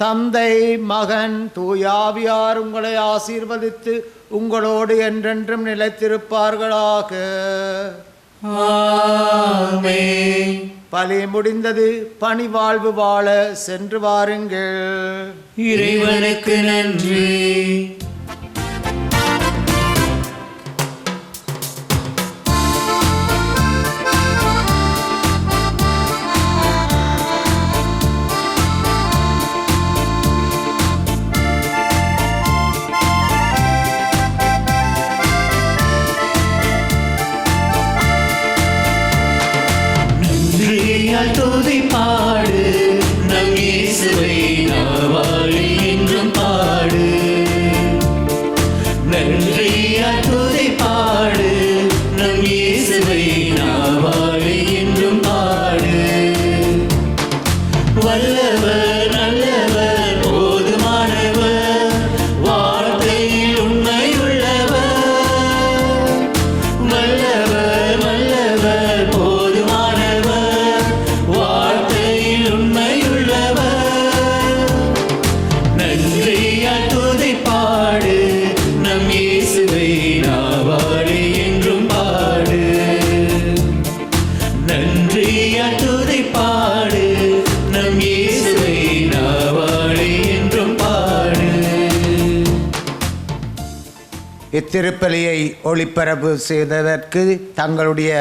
B: தந்தை, மகன், தூயாவியார் உங்களை ஆசீர்வதித்து உங்களோடு என்றென்றும் நிலைத்திருப்பார்களாக.
A: ஆமென்.
B: பலி முடிந்தது, பணி வாழ்வு வாழ சென்று வாருங்கள்.
A: இறைவனுக்கு நன்றி. நன்றியால் துதி பாடு, நம் இயேசுவை நாவாழில் என்றும் பாடு. நன்றியால் துதி பாடு, நம் இயேசுவை நாவாழில் என்றும் பாடு. வல்லவர், நல்லவர், போதுமானவர், வார்த்தையில் உண்மையுள்ளவர். வல்லவர், நல்லவர், போதுமானவர், வார்த்தையில் உண்மையுள்ளவர். நன்றியால் துதி பாடு, நம் இயேசுவை நாவாழி என்றும் பாடு. நன்றியால் துதி பாடு, நம் இயேசுவை நாவாழி என்றும் பாடு.
B: இத்திருப்பலியை ஒளிபரப்பு செய்ததற்கு தங்களுடைய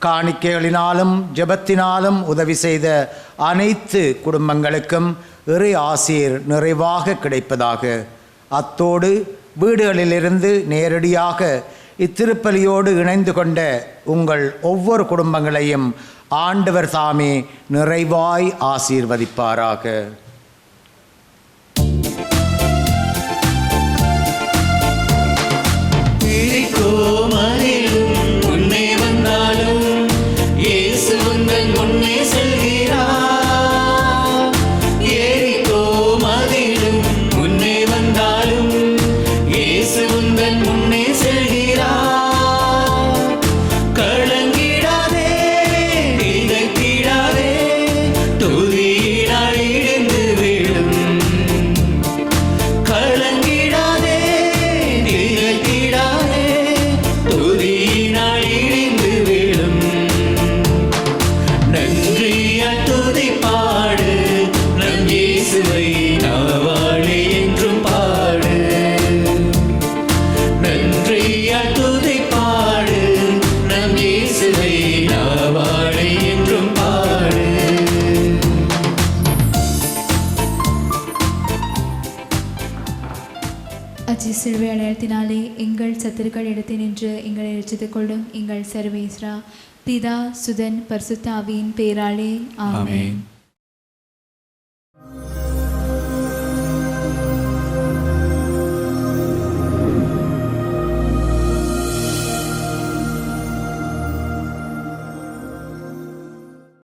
B: காணிக்கைகளினாலும் ஜெபத்தினாலும் உதவி செய்த அனைத்து குடும்பங்களுக்கும் இறை ஆசீர் நிறைவாக கிடைப்பதாக. அத்தோடு வீடுகளிலிருந்து நேரடியாக இத்திருப்பலியோடு இணைந்து கொண்ட உங்கள் ஒவ்வொரு குடும்பங்களையும் ஆண்டவர் தாமே நிறைவாய் ஆசீர்வதிப்பாராக.
A: மதிலும் முன்னே வந்தாலும் இயேசு உங்கள் முன்னே செல்கிறார். எரிகோ மதிலும் முன்னே வந்தாலும் இயேசு உங்கள் முன்னே செல்கிறார். கலங்கிடாதே, திகைத்திடாதே, துதியினால் இடிந்து விழும். கலங்கிடாதே, திகைத்திடாதே, துதியினால் இடிந்து விழும். நன்றியால் துதி பாடு, நம் இயேசுவை நாவாழி என்றும் பாடு. நன்றியால் துதி பாடு, நம் இயேசுவை நாவாழி என்றும் பாடு.
C: அச்சி சிலுவை அடையாளத்தினாலே எங்கள் சத்துருக்கள் இடத்தை நின்று எங்களை ரட்சித்துக் கொள்ளும் எங்கள் சர்வேஸ்வரா, பிதா, சுதன், பரிசுத்த ஆவியின் பேராலே ஆமென்.